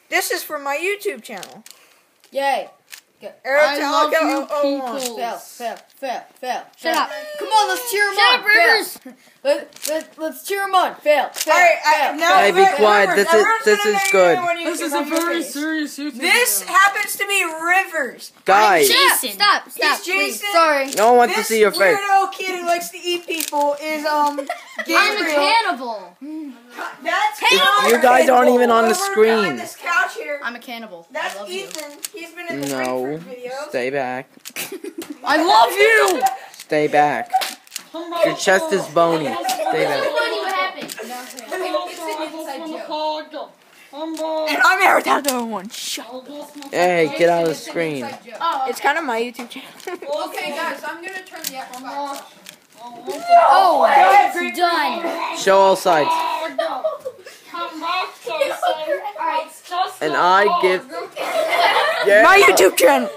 This is for my YouTube channel. Yay. I love you people. Fail. Shut up. Come on, let's cheer him on. Shut up, Rivers. Let's cheer him on. Fail. Alright, now Hey, be quiet. This is good. This is a very serious YouTube This video. happens to be Rivers. Guys, Jason. Stop. He's Please. Jason. Sorry. no one wants to This see your face. weirdo kid who likes to eat people is I'm a Gabriel. cannibal. That's You guys aren't even on the Over screen. behind this couch here. I'm a cannibal. I That's love you. Ethan. He's been in the No, Frankfurt video. stay back. I love you. Stay back. Your chest is bony. Stay back. What happened? And I'm Eric the one. Shut up. Hey, get out of the screen. It's kind of my YouTube channel. Okay, guys, I'm gonna turn the Xbox. Oh, it's done. Show all sides. And I give. Yeah. My YouTube channel.